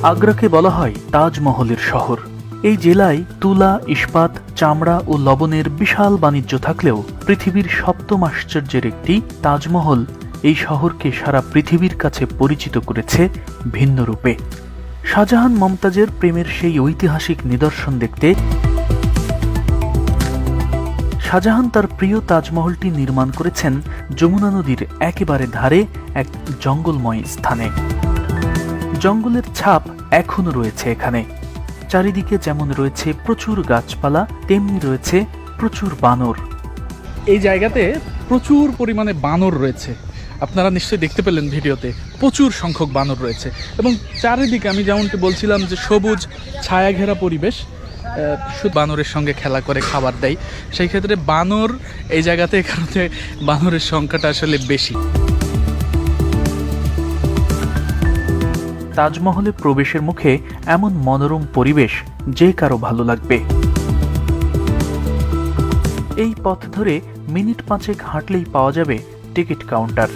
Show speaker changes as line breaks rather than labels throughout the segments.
আগ্রাকে বলা হয় তাজমহলের শহর। এই জেলায় তুলা, ইস্পাত, চামড়া ও লবণের বিশাল বাণিজ্য থাকলেও পৃথিবীর সপ্তম আশ্চর্যের একটি তাজমহল এই শহরকে সারা পৃথিবীর কাছে পরিচিত করেছে ভিন্ন রূপে। শাহজাহান মমতাজের প্রেমের সেই ঐতিহাসিক নিদর্শন দেখতে শাহজাহান তার প্রিয় তাজমহলটি নির্মাণ করেছেন যমুনা নদীর একেবারে ধারে এক জঙ্গলময় স্থানে। জঙ্গলের ছাপ এখনো রয়েছে এখানে। চারিদিকে যেমন রয়েছে প্রচুর গাছপালা, তেমনি রয়েছে প্রচুর বানর।
এই জায়গাতে প্রচুর পরিমাণে বানর রয়েছে, আপনারা নিশ্চয়ই দেখতে পেলেন ভিডিওতে। প্রচুর সংখ্যক বানর রয়েছে এবং চারিদিকে আমি যেমনটি বলছিলাম যে সবুজ ছায়া ঘেরা পরিবেশ, শুধু বানরের সঙ্গে খেলা করে খাবার দেয়। সেই ক্ষেত্রে বানর এই জায়গাতে কারণে বানরের সংখ্যাটা আসলে বেশি।
তাজমহলে প্রবেশের মুখে এমন মনোরম পরিবেশ যে কারো ভালো লাগবে। এই পথ ধরে মিনিট 5 হাঁটলেই পাওয়া যাবে টিকিট কাউন্টার।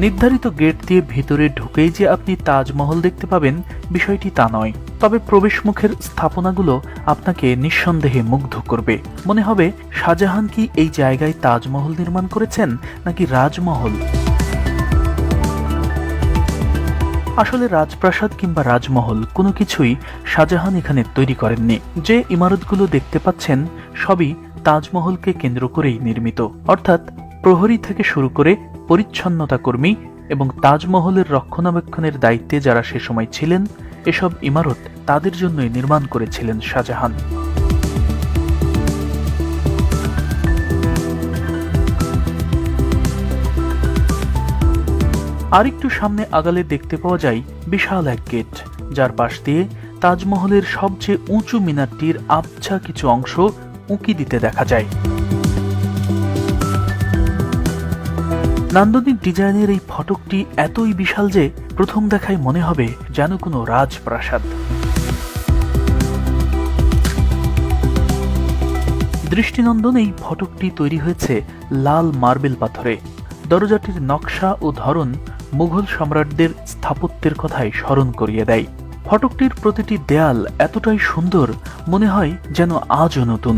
নির্ধারিত গেট দিয়ে ভিতরে ঢুকেই যে আপনি তাজমহল দেখতে পাবেন বিষয়টি তা নয়, তবে প্রবেশমুখের স্থাপনাগুলো আপনাকে নিঃসন্দেহে মুগ্ধ করবে। মনে হবে শাহজাহান কি এই জায়গায় তাজমহল নির্মাণ করেছেন নাকি রাজমহল। আসলে রাজপ্রাসাদ কিংবা রাজমহল কোনো কিছুই শাহজাহান এখানে তৈরি করেননি। যে ইমারতগুলো দেখতে পাচ্ছেন সবই তাজমহলকে কেন্দ্র করেই নির্মিত, অর্থাৎ প্রহরী থেকে শুরু করে পরিচ্ছন্নতা কর্মী এবং তাজমহলের রক্ষণাবেক্ষণের দায়িত্বে যারা সে সময় ছিলেন, এসব ইমারত তাদের জন্যই নির্মাণ করেছিলেন শাহজাহান। আরেকটু সামনে আগালে দেখতে পাওয়া যায় বিশাল এক গেট, যার পাশ দিয়ে তাজমহলের সবচেয়ে উঁচু মিনারটির আবছা কিছু অংশ উঁকি দিতে দেখা যায়। নান্দনিক ডিজাইনের এই ফটকটি এতই বিশাল যে প্রথম দেখায় মনে হবে যেন কোনো রাজপ্রাসাদ। দৃষ্টিনন্দন এই ফটকটি তৈরি হয়েছে লাল মার্বেল পাথরে। দরজাটির নকশা ও ধরন মুঘল সম্রাটদের স্থাপত্যের কথাই স্মরণ করিয়ে দেয়। ফটকটির প্রতিটি দেয়াল এতটাই সুন্দর মনে হয় যেন আজও নতুন।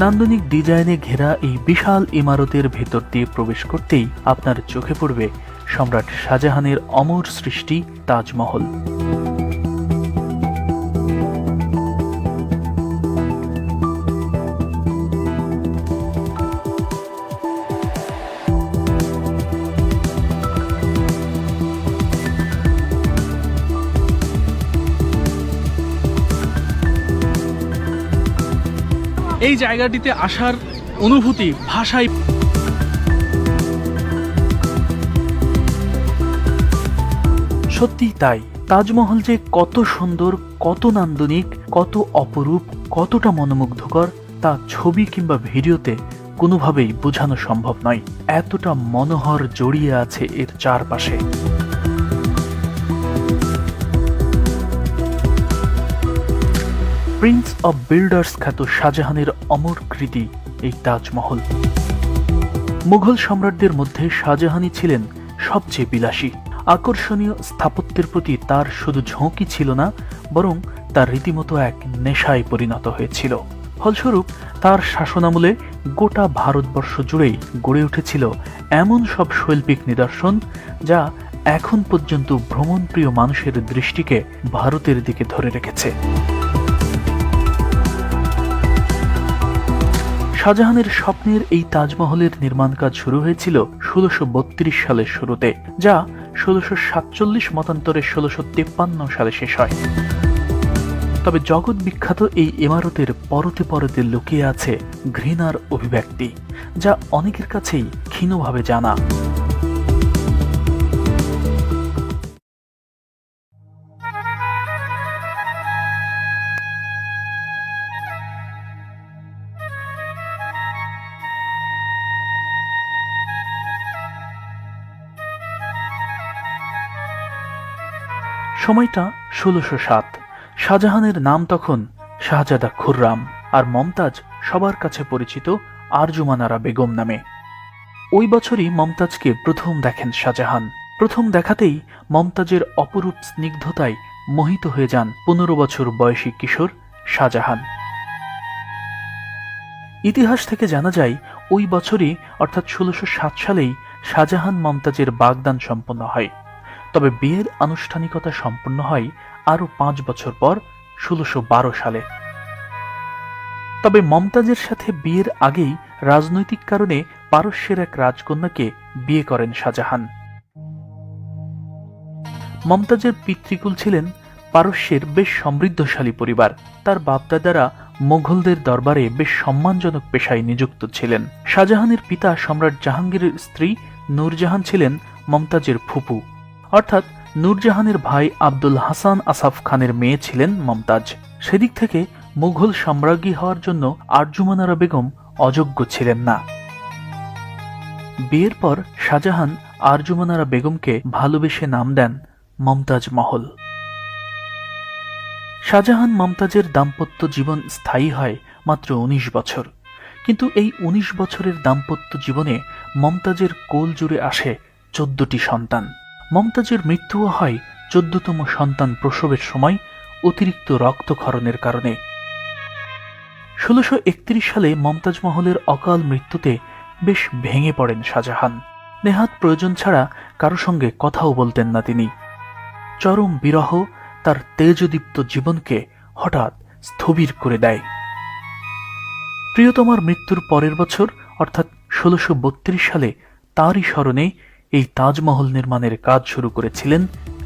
নান্দনিক ডিজাইনে ঘেরা এই বিশাল ইমারতের ভেতর দিয়ে প্রবেশ করতেই আপনার চোখে পড়বে সম্রাট শাহজাহানের অমর সৃষ্টি তাজমহল।
এই জায়গাটিতে আসার অনুভূতি ভাষায়
সত্যি তাই। তাজমহল যে কত সুন্দর, কত নান্দনিক, কত অপরূপ, কতটা মনোমুগ্ধকর তা ছবি কিংবা ভিডিওতে কোনোভাবেই বোঝানো সম্ভব নয়। এতটা মনোহর জড়িয়ে আছে এর চারপাশে। প্রিন্স অব বিল্ডার্স খ্যাত শাহজাহানের অমর কৃতি এই তাজমহল। মুঘল সম্রাটদের মধ্যে শাহজাহানই ছিলেন সবচেয়ে বিলাসী। আকর্ষণীয় স্থাপত্যের প্রতি তার শুধু ঝোঁকই ছিল না, বরং তার রীতিমতো এক নেশায় পরিণত হয়েছিল। ফলস্বরূপ তার শাসনামলে গোটা ভারতবর্ষ জুড়েই গড়ে উঠেছিল এমন সব শৈল্পিক নিদর্শন যা এখন পর্যন্ত ভ্রমণপ্রিয় মানুষের দৃষ্টিকে ভারতের দিকে ধরে রেখেছে। শাহজাহানের স্বপ্নের এই তাজমহলের নির্মাণ কাজ শুরু হয়েছিল 1632 সালের শুরুতে, যা 1647 মতান্তরে 1653 সালে শেষ হয়। তবে জগৎ বিখ্যাত এই ইমারতের পরতে পরতে লুকিয়ে আছে ঘৃণার অভিব্যক্তি, যা অনেকের কাছেই ক্ষীণভাবে জানা। সময়টা ১৬০৭। শাহজাহানের নাম তখন শাহজাদা খুররাম, আর মমতাজ সবার কাছে পরিচিত আরজুমান আরা বেগম নামে। ওই বছরই মমতাজকে প্রথম দেখেন শাহজাহান। প্রথম দেখাতেই মমতাজের অপরূপ স্নিগ্ধতায় মোহিত হয়ে যান ১৫ বছর বয়সী কিশোর শাহজাহান। ইতিহাস থেকে জানা যায় ওই বছরই অর্থাৎ ১৬০৭ সালেই শাহজাহান মমতাজের বাগদান সম্পন্ন হয়। তবে বিয়ের আনুষ্ঠানিকতা সম্পন্ন হয় আরও ৫ বছর পর ১৬১২ সালে। তবে মমতাজের সাথে বিয়ের আগেই রাজনৈতিক কারণে পারস্যের এক রাজকন্যাকে বিয়ে করেন শাহজাহান। মমতাজের পিতৃকুল ছিলেন পারস্যের বেশ সমৃদ্ধশালী পরিবার। তার বাপদাদারা মোগলদের দরবারে বেশ সম্মানজনক পেশায় নিযুক্ত ছিলেন। শাহজাহানের পিতা সম্রাট জাহাঙ্গীরের স্ত্রী নূরজাহান ছিলেন মমতাজের ফুপু, অর্থাৎ নূরজাহানের ভাই আব্দুল হাসান আসাফ খানের মেয়ে ছিলেন মমতাজ। সেদিক থেকে মুঘল সম্রাজ্ঞী হওয়ার জন্য আরজুমান আরা বেগম অযোগ্য ছিলেন না। বিয়ের পর শাহজাহান আরজুমান আরা বেগমকে ভালোবেসে নাম দেন মমতাজ মহল। শাহজাহান মমতাজের দাম্পত্য জীবন স্থায়ী হয় মাত্র ১৯ বছর। কিন্তু এই ১৯ বছরের দাম্পত্য জীবনে মমতাজের কোল জুড়ে আসে ১৪টি সন্তান। মমতাজের মৃত্যুও হয় ১৪তম সন্তান প্রসবের সময় অতিরিক্ত রক্তক্ষরণের কারণে। ১৬৩১ সালে মমতাজ মহলের অকাল মৃত্যুতে বেশ ভেঙে পড়েন শাহজাহান। নেহাত প্রয়োজন ছাড়া কারো সঙ্গে কথাও বলতেন না তিনি। চরম বিরহ তার তেজদীপ্ত জীবনকে হঠাৎ স্থবির করে দেয়। প্রিয়তমার মৃত্যুর পরের বছর অর্থাৎ ১৬৩২ সালে তারই স্মরণে এই তাজমহল নির্মাণের কাজ শুরু করেছিলেন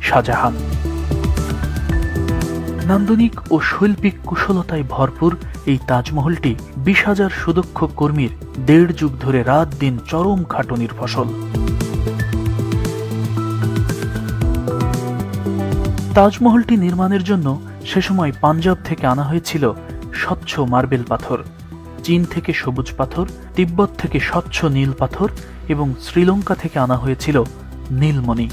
শাহজাহান। নান্দনিক ও শৈল্পিক কুশলতায় ভরপুর এই তাজমহলটি ২০,০০০ সুদক্ষ কর্মীর ১.৫ যুগ ধরে রাত দিন চরম খাটুনির ফসল। তাজমহলটি নির্মাণের জন্য সে সময় পাঞ্জাব থেকে আনা হয়েছিল স্বচ্ছ মার্বেল পাথর, চীন থেকে সবুজ পাথর, তিব্বত থেকে স্বচ্ছ নীল পাথর এবং শ্রীলঙ্কা থেকে আনা হয়েছিল নীলমণি।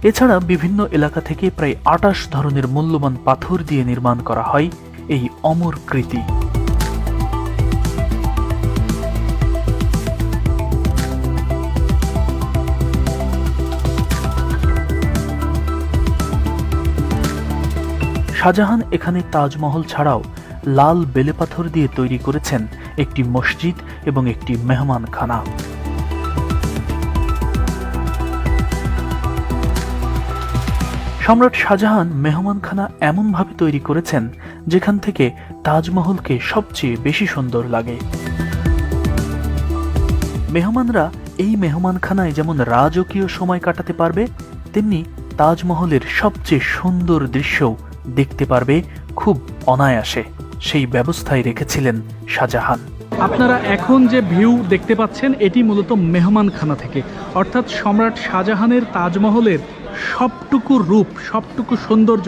এছাড়া বিভিন্ন এলাকা থেকে প্রায় ২৮ ধরনের মূল্যবান পাথর দিয়ে নির্মাণ করা হয় এই অমর কৃতি। শাহজাহান এখানে তাজমহল ছাড়াও লাল বেলে পাথর দিয়ে তৈরি করেছেন একটি মসজিদ এবং একটি মেহমানখানা। সম্রাট শাহজাহান মেহমানখানা এমনভাবে তৈরি করেছেন যেখান থেকে তাজমহলকে সবচেয়ে বেশি সুন্দর লাগে। মেহমানরা এই মেহমানখানায় যেমন রাজকীয় সময় কাটাতে পারবে, তেমনি তাজমহলের সবচেয়ে সুন্দর দৃশ্যও দেখতে পারবে খুব অনায়াসে। সেই ব্যবস্থায় রেখেছিলেন শাহজাহান।
আপনারা এখন যে ভিউ দেখতে পাচ্ছেন এটি মূলত মেহমানখানা থেকে, অর্থাৎ সম্রাট শাহজাহানের তাজমহলের সবটুকু রূপ, সবটুকু সৌন্দর্য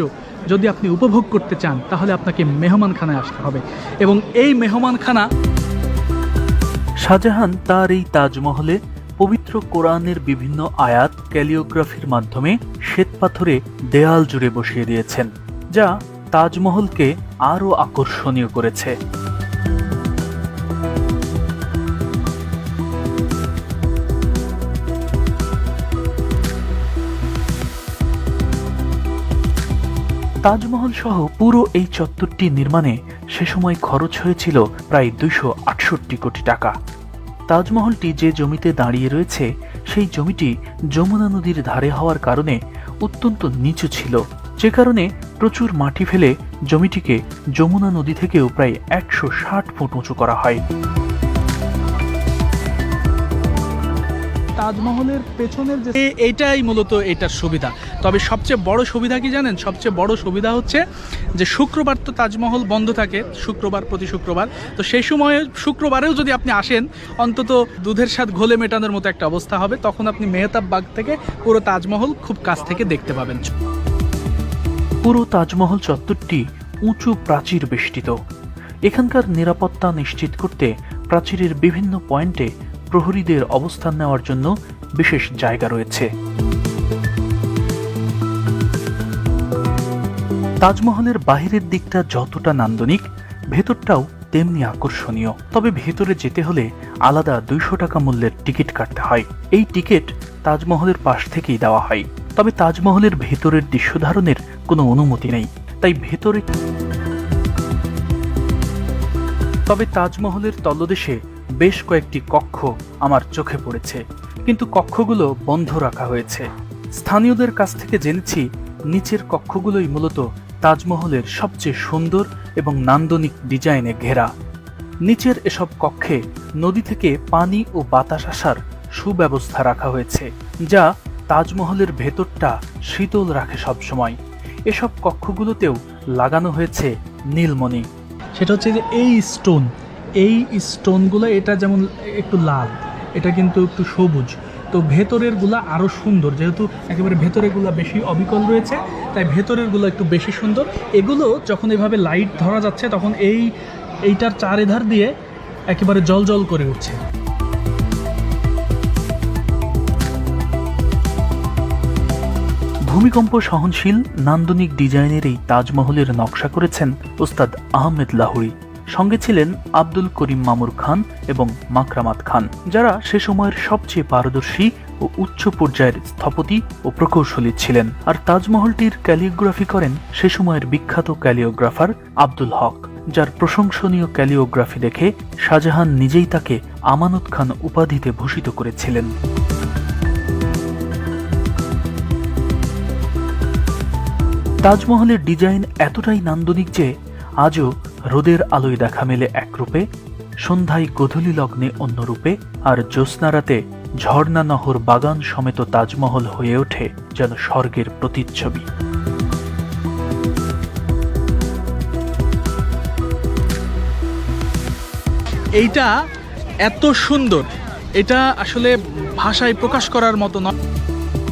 যদি আপনি উপভোগ করতে চান তাহলে আপনাকে মেহমানখানায় আসতে হবে। এবং এই মেহমানখানা
শাহজাহান তার এই তাজমহলে পবিত্র কোরআনের বিভিন্ন আয়াত ক্যালিওগ্রাফির মাধ্যমে শ্বেতপাথরে দেয়াল জুড়ে বসিয়ে দিয়েছেন, যা তাজমহলকে আরও আকর্ষণীয় করেছে। তাজমহল সহ পুরো এই চত্বরটি নির্মাণে সে সময় খরচ হয়েছিল প্রায় ২৬৮ কোটি টাকা। তাজমহলটি যে জমিতে দাঁড়িয়ে রয়েছে সেই জমিটি যমুনা নদীর ধারে হওয়ার কারণে অত্যন্ত নিচু ছিল, যে কারণে প্রচুর মাটি ফেলে জমিটিকে যমুনা নদী থেকেও প্রায় ১৬০ ফুট উঁচু করা হয়।
তাজমহলের পেছনের যে এইটাই মূলত এটার সুবিধা। তবে সবচেয়ে বড় সুবিধা কি জানেন? সবচেয়ে বড় সুবিধা হচ্ছে যে শুক্রবার তো তাজমহল বন্ধ থাকে, শুক্রবার, প্রতি শুক্রবার। তো সেই সময়ে শুক্রবারেও যদি আপনি আসেন, অন্তত দুধের স্বাদ ঘোলে মেটানোর মতো একটা অবস্থা হবে। তখন আপনি মেহতাব বাগ থেকে পুরো তাজমহল খুব কাছ থেকে দেখতে পাবেন।
পুরো তাজমহল চত্বরটি উঁচু প্রাচীর বেষ্টিত। এখানকার নিরাপত্তা নিশ্চিত করতে প্রাচীরের বিভিন্ন পয়েন্টে প্রহরীদের অবস্থান নেওয়ার জন্য বিশেষ জায়গা রয়েছে। তাজমহলের বাহিরের দিকটা যতটা নান্দনিক, ভেতরটাও তেমনি আকর্ষণীয়। তবে ভেতরে যেতে হলে আলাদা 200 টাকা মূল্যের টিকিট কাটতে হয়। এই টিকিট তাজমহলের পাশ থেকেই দেওয়া হয়। তবে তাজমহলের ভেতরের দৃশ্য ধারণের কোনো অনুমতি নেই, তাই তবে তাজমহলের তলদেশে বেশ কয়েকটি কক্ষ আমার চোখে পড়েছে, কিন্তু কক্ষগুলো বন্ধ রাখা হয়েছে। স্থানীয়দের কাছ থেকে জেনেছি নিচের কক্ষগুলোই মূলত তাজমহলের সবচেয়ে সুন্দর এবং নান্দনিক ডিজাইনে ঘেরা। নিচের এসব কক্ষে নদী থেকে পানি ও বাতাস আসার সুব্যবস্থা রাখা হয়েছে, যা তাজমহলের ভেতরটা শীতল রাখে সবসময়। এসব কক্ষগুলোতেও লাগানো হয়েছে নীলমণি।
সেটা হচ্ছে যে এই স্টোনগুলো, এটা যেমন একটু লাল, এটা কিন্তু একটু সবুজ, তো ভেতরের গুলা আরো সুন্দর, যেহেতু একেবারে ভেতরের গুলা বেশি অবিকল রয়েছে, তাই ভেতরের গুলো একটু বেশি সুন্দর। এগুলো যখন এভাবে লাইট ধরা যাচ্ছে তখন এইটার চারিধার দিয়ে একেবারে জল করে উঠছে।
ভূমিকম্প সহনশীল নান্দনিক ডিজাইনের এই তাজমহলের নকশা করেছেন ওস্তাদ আহমেদ লাহুরি। সঙ্গে ছিলেন আব্দুল করিম মামুর খান এবং মাকরামাত খান, যারা সে সময়ের সবচেয়ে পারদর্শী ও উচ্চ পর্যায়ের স্থপতি ও প্রকৌশলী ছিলেন। আর তাজমহলটির ক্যালিওগ্রাফি করেন সে সময়ের বিখ্যাত ক্যালিওগ্রাফার আব্দুল হক, যার প্রশংসনীয় ক্যালিওগ্রাফি দেখে শাহজাহান নিজেই তাকে আমানত খান উপাধিতে ভূষিত করেছিলেন। তাজমহলের ডিজাইন এতটাই নান্দনিক যে আজও রোদের আলোয় দেখা মেলে এক রূপে, সন্ধ্যায় গোধূলি লগ্নে অন্য রূপে, আর জ্যোৎস্না রাতে ঝর্ণা নহর বাগান সমেত তাজমহল হয়ে ওঠে যেন স্বর্গের প্রতিচ্ছবি।
এইটা এত সুন্দর, এটা আসলে ভাষায় প্রকাশ করার মতো নয়।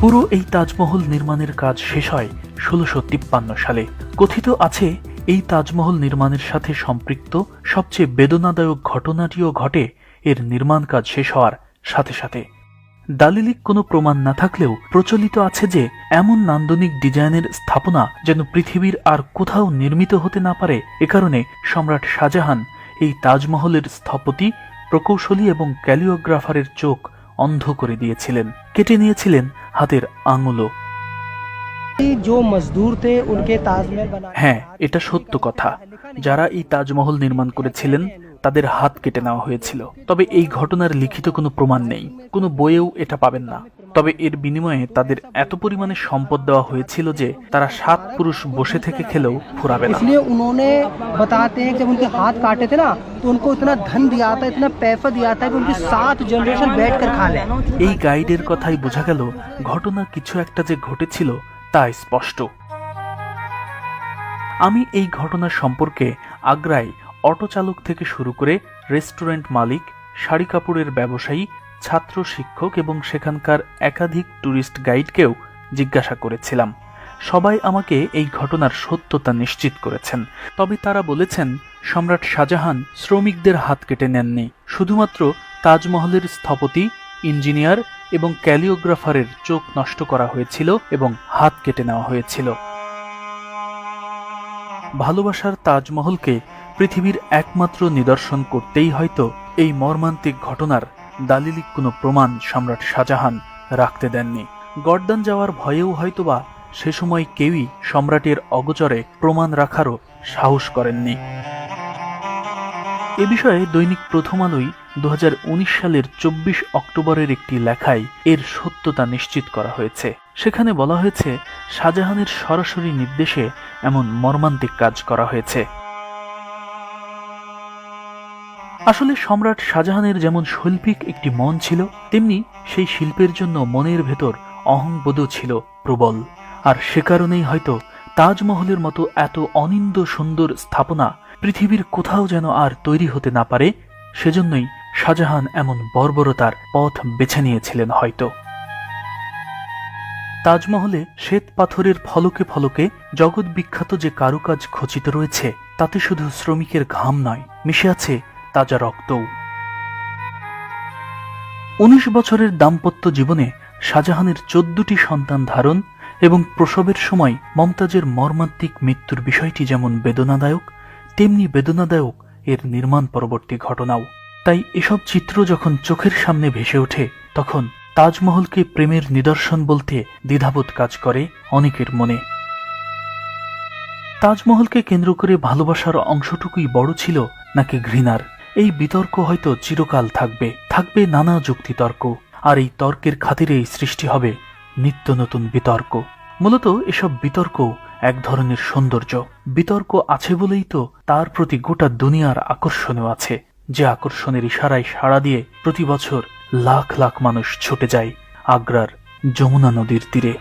পুরো এই তাজমহল নির্মাণের কাজ শেষ হয় 1653 সালে। কথিত আছে এই তাজমহল নির্মাণের সাথে সম্পৃক্ত সবচেয়ে বেদনাদায়ক ঘটনাটিও ঘটে এর নির্মাণ কাজ শেষ হওয়ার সাথে সাথে। দালিলিক কোনো প্রমাণ না থাকলেও প্রচলিত আছে যে এমন নান্দনিক ডিজাইনের স্থাপনা যেন পৃথিবীর আর কোথাও নির্মিত হতে না পারে। এ কারণে সম্রাট শাহজাহান এই তাজমহলের স্থপতি, প্রকৌশলী এবং ক্যালিওগ্রাফারের চোখ অন্ধ করে দিয়েছিলেন, কেটে নিয়েছিলেন হাতের আঙুলও। হ্যাঁ, এটা সত্য কথা। যারা এই তাজমহল নির্মাণ করেছিলেন তাদের হাত কেটে নেওয়া হয়েছিল। তবে এই ঘটনার লিখিত কোনো প্রমাণ নেই, কোনো বইয়েও এটা পাবেন না। তবে এর বিনিময়ে তাদের এত পরিমাণে সম্পদ দেওয়া হয়েছিল যে তারা 7 পুরুষ বসে থেকে খেলেও ফুরাবে না। এই গাইডের কথাই বোঝা গেল ঘটনা কিছু একটা যে ঘটেছিল তা স্পষ্ট। আমি এই ঘটনা সম্পর্কে আগ্রায় অটো চালক থেকে শুরু করে রেস্টুরেন্ট মালিক, শাড়ি কাপড়ের ব্যবসায়ী, ছাত্র, শিক্ষক এবং সেখানকার একাধিক ট্যুরিস্ট গাইডকেও জিজ্ঞাসা করেছিলাম। সবাই আমাকে এই ঘটনার সত্যতা নিশ্চিত করেছেন। তবে তারা বলেছেন সম্রাট শাহজাহান শ্রমিকদের হাত কেটে নেননি, শুধুমাত্র তাজমহলের স্থপতি, ইঞ্জিনিয়ার এবং ক্যালিওগ্রাফারের চোখ নষ্ট করা হয়েছিল এবং হাত কেটে নেওয়া হয়েছিল। ভালোবাসার তাজমহলকে পৃথিবীর একমাত্র নিদর্শন করতেই হয়তো এই মর্মান্তিক ঘটনার দালিলিক কোনো প্রমাণ সম্রাট শাহজাহান রাখতে দেননি। গর্দান যাওয়ার ভয়েও হয়তোবা সে সময় কেউই সম্রাটের অগোচরে প্রমাণ রাখারও সাহস করেননি। এ বিষয়ে দৈনিক প্রথম আলোয় 2019 সালের 24 অক্টোবরের একটি লেখায় এর সত্যতা নিশ্চিত করা হয়েছে। সেখানে বলা হয়েছে শাহজাহানের সরাসরি নির্দেশে এমন মর্মান্তিক কাজ করা হয়েছে। আসলে সম্রাট শাহজাহানের যেমন শৈল্পিক একটি মন ছিল, তেমনি সেই শিল্পের জন্য মনের ভেতর অহংবোধও ছিল প্রবল। আর সে কারণেই হয়তো তাজমহলের মতো এত অনিন্দ সুন্দর স্থাপনা পৃথিবীর কোথাও যেন আর তৈরি হতে না পারে, সেজন্যই শাহজাহান এমন বর্বরতার পথ বেছে নিয়েছিলেন হয়তো। তাজমহলে শ্বেত পাথরের ফলকে ফলকে জগৎ বিখ্যাত যে কারুকাজ খচিত রয়েছে, তাতে শুধু শ্রমিকের ঘাম নয়, মিশে আছে তাজা রক্তও। 19 বছরের দাম্পত্য জীবনে শাহজাহানের 14টি সন্তান ধারণ, এবং প্রসবের সময় মমতাজের মর্মান্তিক মৃত্যুর বিষয়টি যেমন বেদনাদায়ক, তেমনি বেদনাদায়ক এর নির্মাণ পরবর্তী ঘটনাও। তাই এসব চিত্র যখন চোখের সামনে ভেসে ওঠে, তখন তাজমহলকে প্রেমের নিদর্শন বলতে দ্বিধাবোধ কাজ করে অনেকের মনে। তাজমহলকে কেন্দ্র করে ভালোবাসার অংশটুকুই বড় ছিল নাকি ঘৃণার, এই বিতর্ক হয়তো চিরকাল থাকবে নানা যুক্তিতর্ক, আর এই তর্কের খাতিরেই সৃষ্টি হবে নিত্য নতুন বিতর্ক। মূলত এসব বিতর্ক এক ধরনের সৌন্দর্য। বিতর্ক আছে বলেই তো তার প্রতি গোটা দুনিয়ার আকর্ষণও আছে, যে আকর্ষণের ইশারায় সাড়া দিয়ে প্রতি বছর লাখ লাখ মানুষ ছুটে যায় আগ্রার যমুনা নদীর তীরে।